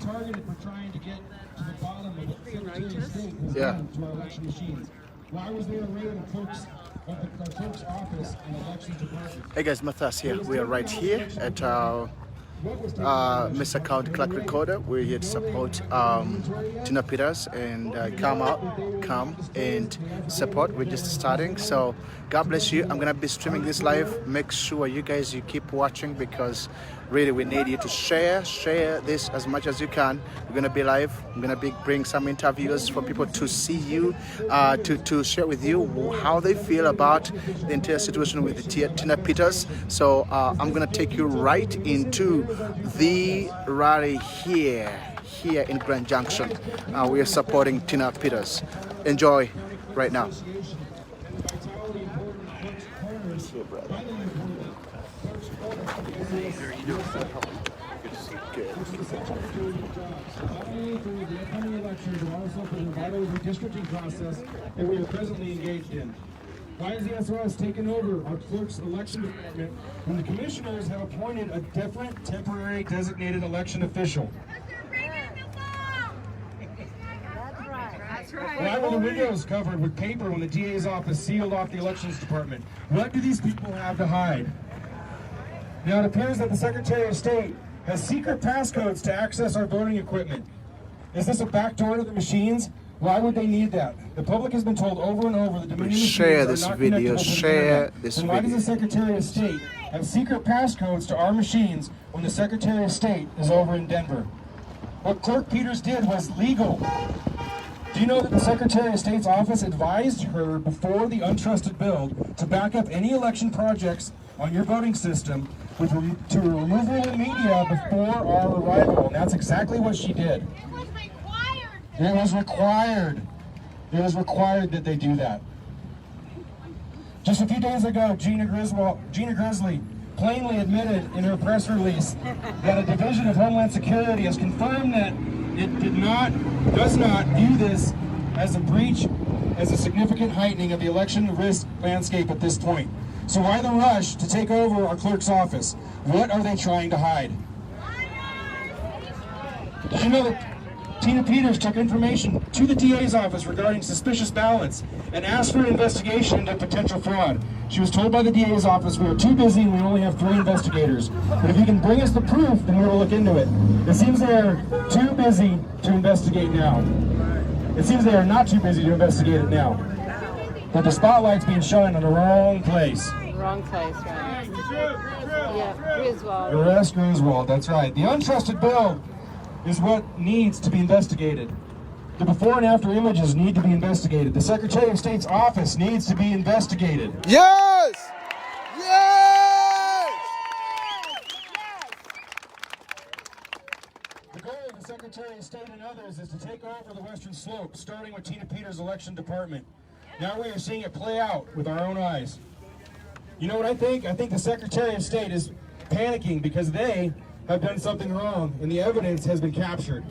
targeted for trying to get to the bottom of what the Secretary of State has done to our election machines. Why was there a raid on the clerk's office and elections department? Hey guys, Matthias here. We are right here at Mr. County Clerk Recorder. We're here to support Tina Peters and come and support. We're just starting, so God bless you. I'm gonna be streaming this live. Make sure you keep watching, because really we need you to share this as much as you can. We're gonna be live. I'm gonna bring some interviews for people to see you, to share with you how they feel about the entire situation with Tina Peters. So I'm gonna take you right into the rally here in Grand Junction. We are supporting Tina Peters. Enjoy right now. Redistricting process that we are presently engaged in. Why is the SOS taking over our clerk's election department when the commissioners have appointed a different temporary designated election official? That's right. Why were the windows covered with paper when the DA's office sealed off the elections department? What do these people have to hide? Now, it appears that the Secretary of State has secret passcodes to access our voting equipment. Is this a backdoor to the machines? Why would they need that? The public has been told over and over the Dominion share machines this are not video. connectable to the Share internet. this Then why does video. the Secretary of State have secret passcodes to our machines when the Secretary of State is over in Denver? What Clerk Peters did was legal. Do you know that the Secretary of State's office advised her before the untrusted build to back up any election projects on your voting system to remove all the media before our arrival? And that's exactly what she did. It was required. It was required that they do that. Just a few days ago, Gina Grizzly plainly admitted in her press release that a division of Homeland Security has confirmed that it does not view this as a breach, as a significant heightening of the election risk landscape at this point. So why the rush to take over our clerk's office? What are they trying to hide? Did you know that Tina Peters took information to the DA's office regarding suspicious ballots and asked for an investigation into potential fraud? She was told by the DA's office, we are too busy and we only have 3 investigators. But if you can bring us the proof, then we will look into it. It seems they are too busy to investigate now. It seems they are not too busy to investigate it now. But the spotlight's being shined on the wrong place. Wrong place, right? Yeah, Griswold. Arrest Griswold, that's right. The untrusted build is what needs to be investigated. The before and after images need to be investigated. The Secretary of State's office needs to be investigated. Yes! Yes! The goal of the Secretary of State and others is to take over the Western Slope, starting with Tina Peters' election department. Now we are seeing it play out with our own eyes. You know what I think? I think the Secretary of State is panicking because they have done something wrong and the evidence has been captured. We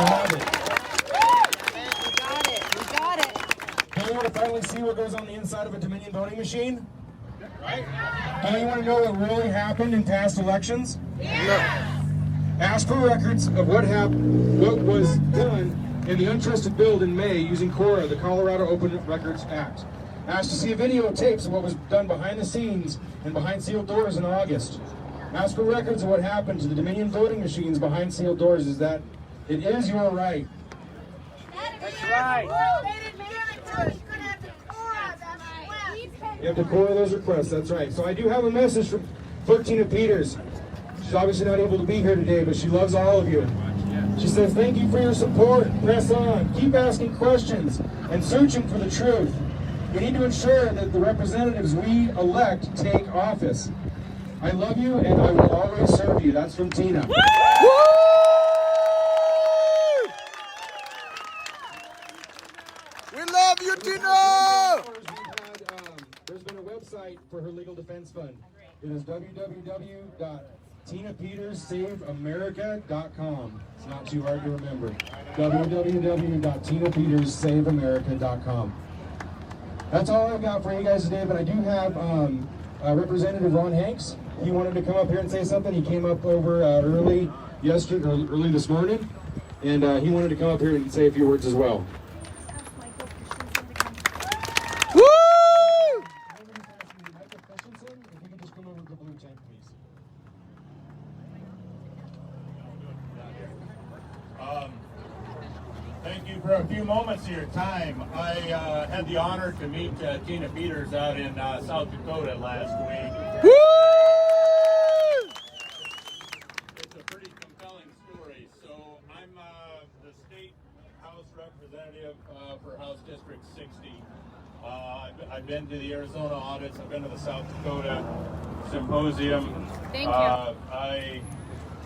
have it. We got it. Don't you want to finally see what goes on the inside of a Dominion voting machine? Right? Don't you want to know what really happened in past elections? Yeah. Ask for records of what was done in the untrusted build in May using CORA, the Colorado Open Records Act. Ask to see videotapes of what was done behind the scenes and behind sealed doors in August. Ask for records of what happened to the Dominion voting machines behind sealed doors. Is that it is your right. That's right. You have to CORA those requests, that's right. So I do have a message from Clerk Tina Peters. She's obviously not able to be here today, but she loves all of you. She says, thank you for your support. Press on. Keep asking questions and searching for the truth. We need to ensure that the representatives we elect take office. I love you and I will always serve you. That's from Tina. Woo! We love you, Tina! There's been a website for her legal defense fund. It is www.tinapeterssaveamerica.com. It's not too hard to remember. www.tinapeterssaveamerica.com. That's all I've got for you guys today, but I do have Representative Ron Hanks, he wanted to come up here and say something. He came up over early this morning, and he wanted to come up here and say a few words as well. Thank you for a few moments of your time. I had the honor to meet Tina Peters out in South Dakota last week. It's a pretty compelling story. So I'm the state House representative for House District 60. I've been to the Arizona audits. I've been to the South Dakota symposium. Thank you.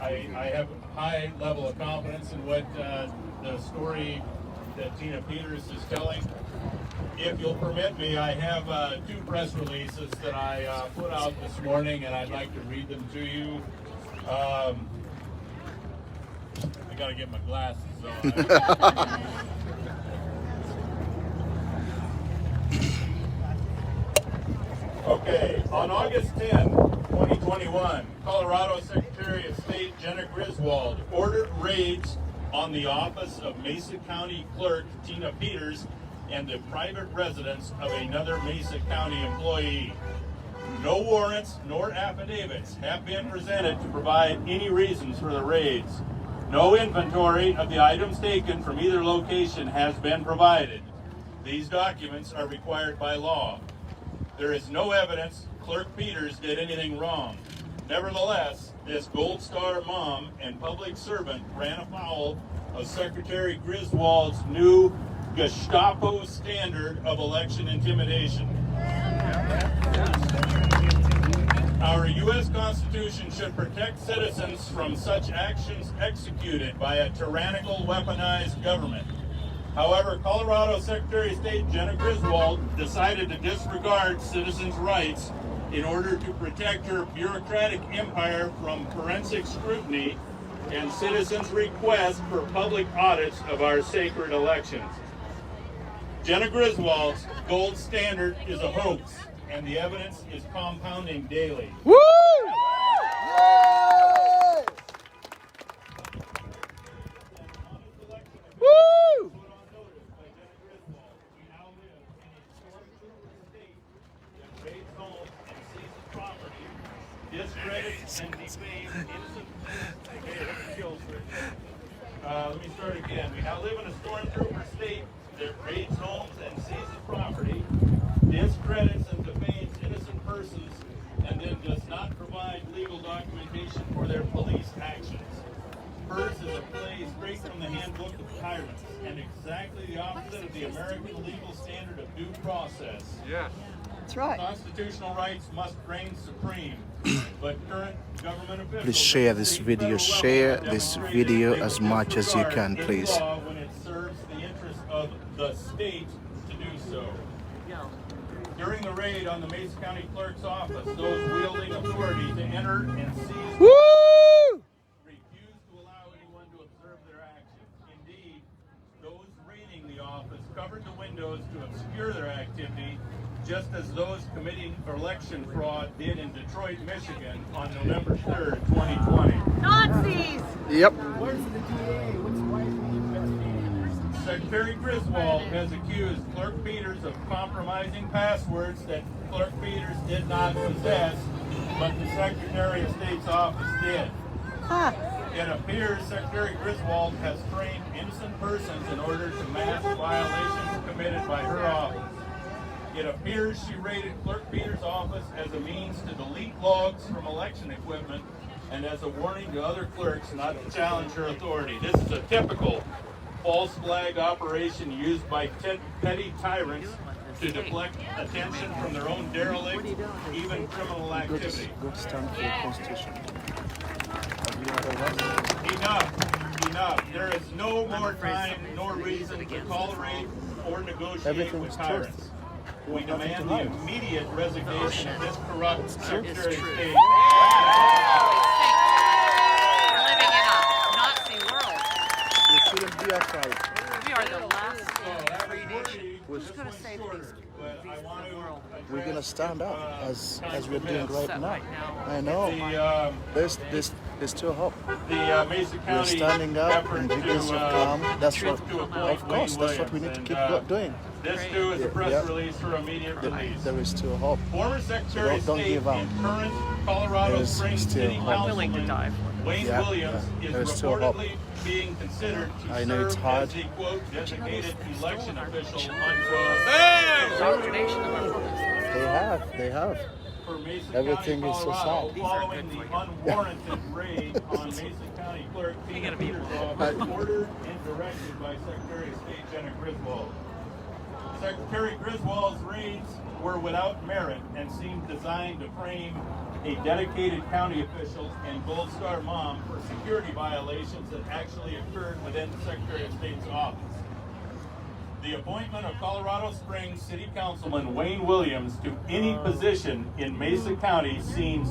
I have a high level of confidence in what the story that Tina Peters is telling. If you'll permit me, I have 2 press releases that I put out this morning, and I'd like to read them to you. I gotta get my glasses on. Okay, on August 10, 2021, Colorado Secretary of State Jenna Griswold ordered raids on the office of Mesa County Clerk Tina Peters and the private residence of another Mesa County employee. No warrants nor affidavits have been presented to provide any reasons for the raids. No inventory of the items taken from either location has been provided. These documents are required by law. There is no evidence Clerk Peters did anything wrong. Nevertheless, this Gold Star mom and public servant ran afoul of Secretary Griswold's new Gestapo standard of election intimidation. Our U.S. Constitution should protect citizens from such actions executed by a tyrannical, weaponized government. However, Colorado Secretary of State Jenna Griswold decided to disregard citizens' rights in order to protect her bureaucratic empire from forensic scrutiny and citizens' requests for public audits of our sacred elections. Jenna Griswold's gold standard is a hoax, and the evidence is compounding daily. Woo! Woo! Discredits and defames innocent. Let me start again. We now live in a stormtrooper state that raids homes and seizes property, discredits and defames innocent persons, and then does not provide legal documentation for their police actions. Hers is a play straight from the handbook of tyrants, and exactly the opposite of the American legal standard of due process. Yeah. That's right. Constitutional rights must reign supreme, but current government officials... Please share this video. Share this video as much as you can, please. ...when it serves the interest of the state to do so. During the raid on the Mesa County Clerk's office, those wielding authority to enter and seize... Woo! ...refused to allow anyone to observe their actions. Indeed, those raiding the office covered the windows to obscure their activity, just as those committing election fraud did in Detroit, Michigan on November 3rd, 2020. Nazis! Yep. Secretary Griswold has accused Clerk Peters of compromising passwords that Clerk Peters did not possess, but the Secretary of State's office did. It appears Secretary Griswold has trained innocent persons in order to mask violations committed by her office. It appears she raided Clerk Peters' office as a means to delete logs from election equipment and as a warning to other clerks not to challenge her authority. This is a typical false flag operation used by petty tyrants to deflect attention from their own derelict, even criminal activity. Go stand for the Constitution. Enough. There is no more time nor reason to tolerate or negotiate with tyrants. We demand the immediate resignation of this corrupt Secretary of State. We're living in a Nazi world. You shouldn't be afraid. We are the last free nation. Who's going to save these? but I want to We're gonna stand up as we're doing right Upset now. right now. I know. There's still hope. the Mesa We're County standing up effort and to being so calm. That's what, to appoint of course, Wayne that's what we need to Williams. keep doing. This too is a press Yeah. release for immediate release. There is still hope. Former Secretary of don't State give up. and current Colorado There's Springs still City hope. Willing to die Councilman for Wayne Yeah, Williams yeah. is There's still hope. reportedly being considered to I know it's serve hard. as the quote designated election official Indoctrination of our public. They have. for Mason Everything County, is so Colorado, sad. following the unwarranted raid on Mason County Clerk Tina Peter's office, ordered and directed by Secretary of State Jenna Griswold. Secretary Griswold's raids were without merit and seemed designed to frame a dedicated county official and Gold Star mom for security violations that actually occurred within the Secretary of State's office. The appointment of Colorado Springs City Councilman Wayne Williams to any position in Mesa County seems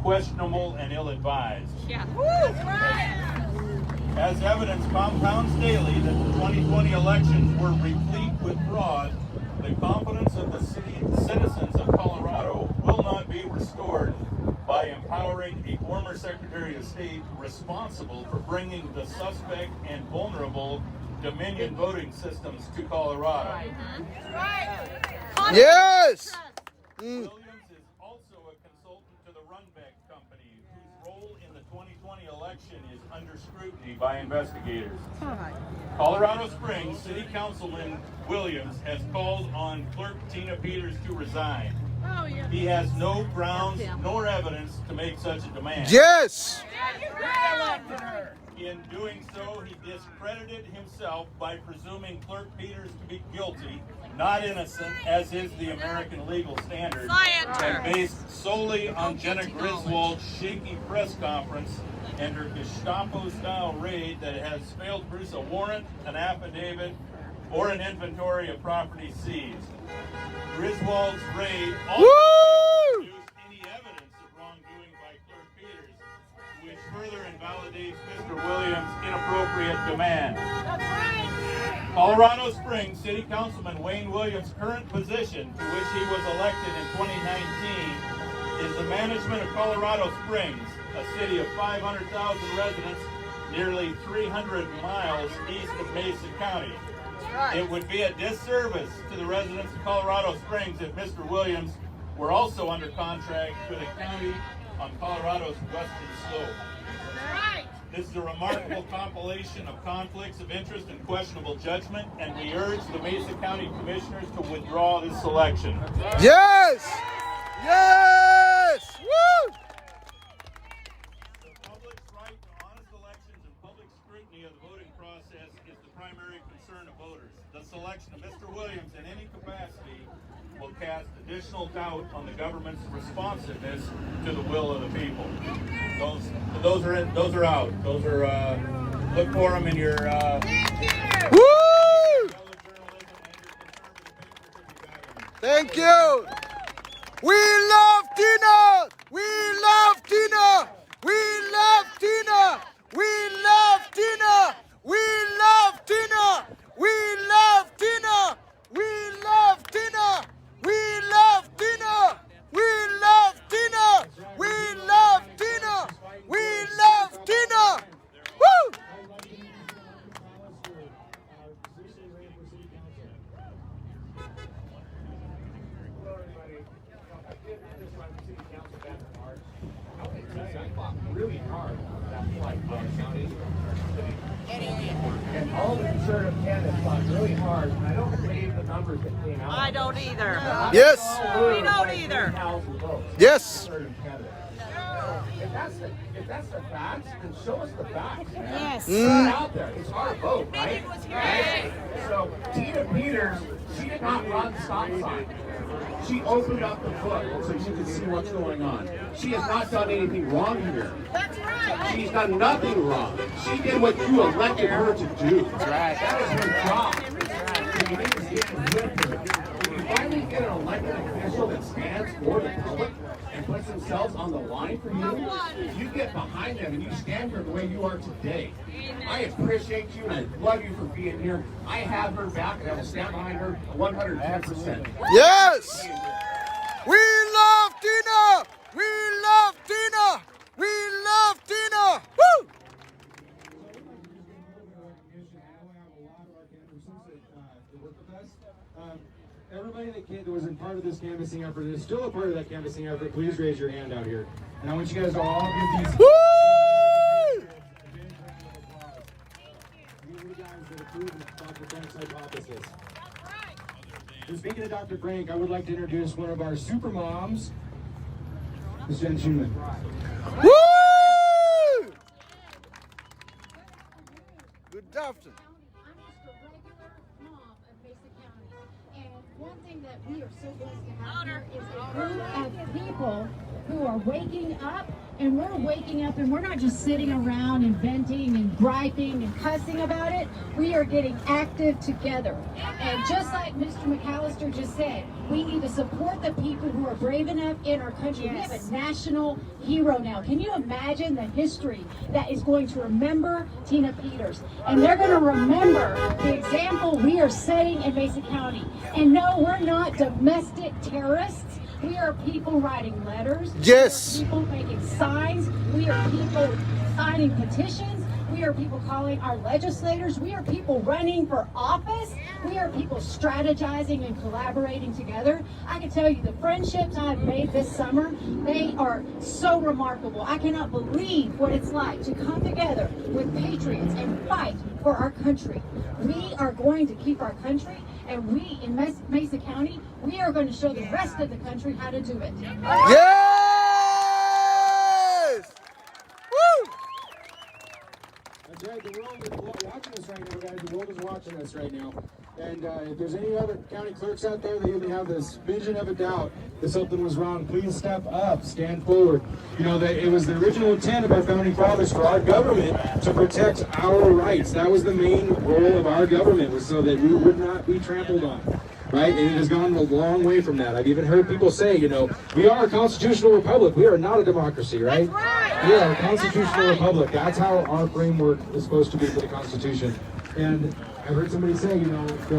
questionable and ill-advised. Yeah. As evidence compounds daily that the 2020 elections were replete with fraud, the confidence of the citizens of Colorado will not be restored by empowering a former Secretary of State responsible for bringing the suspect and vulnerable Dominion voting systems to Colorado. Yes! Williams is also a consultant to the Runbeck Company, whose role in the 2020 election is under scrutiny by investigators. Colorado Springs City Councilman Williams has called on Clerk Tina Peters to resign. He has no grounds nor evidence to make such a demand. Yes! In doing so, he discredited himself by presuming Clerk Peters to be guilty, not innocent, as is the American legal standard, and based solely on Jenna Griswold's shaky press conference and her Gestapo-style raid that has failed to produce a warrant, an affidavit, or an inventory of property seized. Griswold's raid also failed to produce any evidence of wrongdoing by Clerk Peters, which further invalidates Mr. Williams' inappropriate demand. Colorado Springs City Councilman Wayne Williams' current position, to which he was elected in 2019, is the management of Colorado Springs, a city of 500,000 residents, nearly 300 miles east of Mesa County. It would be a disservice to the residents of Colorado Springs if Mr. Williams were also under contract with a county on Colorado's western slope. This is a remarkable compilation of conflicts of interest and questionable judgment, and we urge the Mesa County Commissioners to withdraw this selection. Yes! Yes! Woo! The public's right to honest elections and public scrutiny of the voting process is the primary concern of voters. The selection of Mr. Williams in any capacity will cast additional doubt on the government's responsiveness to the will of the people. Those are out. Those are look for them in your Woo! Thank you. We love Tina. We love Tina. We love Tina. We love Tina. We love Tina. We love Tina. We love Tina. We love Tina. We love Tina. We love Tina. We love Tina. Woo! Really hard that fight by the county. And all the conservative candidates fought really hard. And I don't believe the numbers that came out. I don't either. Yes. We don't either. 3,000 votes. Yes. Conservative candidates. If that's the facts, then show us the facts. Man. Yes. It's not out there. It's our vote, right? Right? So Tina Peters, she did not run stop sign. She opened up the book so you could see what's going on. She has not done anything wrong here. That's right. She's done nothing wrong. She did what you elected her to do. That is her job. So you need to stand with her. When you finally get an elected official that stands for the public and puts themselves on the line for you, you get behind them and you stand here the way you are today. I appreciate you and I love you for being here. I have her back and I will stand behind her 110%. Yes! We love Tina! We love Tina! We love Tina! Woo! Everybody that was in part of this canvassing effort is still a part of that canvassing effort. Please raise your hand out here. And I want you guys to all give these. Woo! These are the guys that approved Dr. Frank's hypothesis. And speaking of Dr. Frank, I would like to introduce one of our super moms, Ms. Jen Schumann. Woo! Good afternoon. I'm just a regular mom of Mesa County. And one thing that we are so blessed to have here is a group of people who are waking up, and we're waking up and we're not just sitting around and venting and griping and cussing about it. We are getting active together. And just like Mr. McAllister just said, we need to support the people who are brave enough in our country. We have a national hero now. Can you imagine the history that is going to remember Tina Peters? And they're going to remember the example we are setting in Mesa County. And no, we're not domestic terrorists. We are people writing letters. Yes. We are people making signs. We are people signing petitions. We are people calling our legislators. We are people running for office. We are people strategizing and collaborating together. I can tell you the friendships I've made this summer, they are so remarkable. I cannot believe what it's like to come together with patriots and fight for our country. We are going to keep our country, and we in Mesa County, we are going to show the rest of the country how to do it. Yes! Woo! That's right, the world is watching us right now, guys. The world is watching us right now. And if there's any other county clerks out there that even have this vision of a doubt that something was wrong, please step up, stand forward. You know, that it was the original intent of our founding fathers for our government to protect our rights. That was the main role of our government, was so that we would not be trampled on. Right? And it has gone a long way from that. I've even heard people say, you know, we are a constitutional republic. We are not a democracy, right? We are a constitutional republic. That's how our framework is supposed to be for the Constitution. And I heard somebody say, you know, we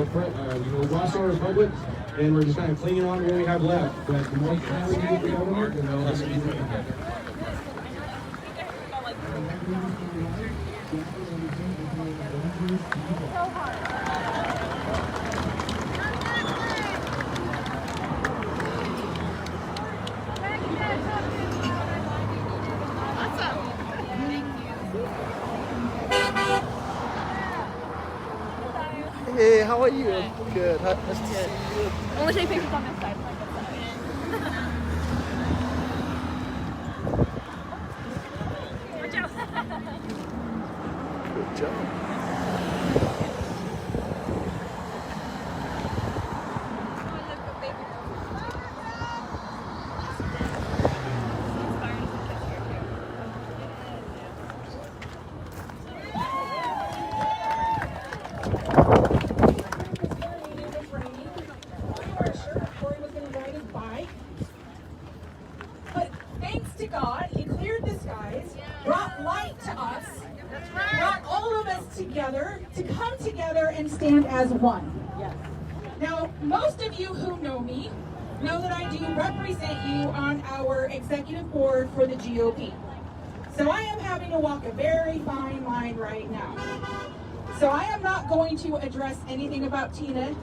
lost our republic, and we're just kind of clinging on to what we have left. But the more time we give the government, the less we can. Hey, how are you? Good. Nice to see you. Only take pictures on this side. Watch out. Good job. But thanks to God, He cleared the skies, brought light to us, brought all of us together to come together and stand as one. Now, most of you who know me know that I do represent you on our executive board for the GOP. So I am having to walk a very fine line right now. So I am not going to address anything about Tina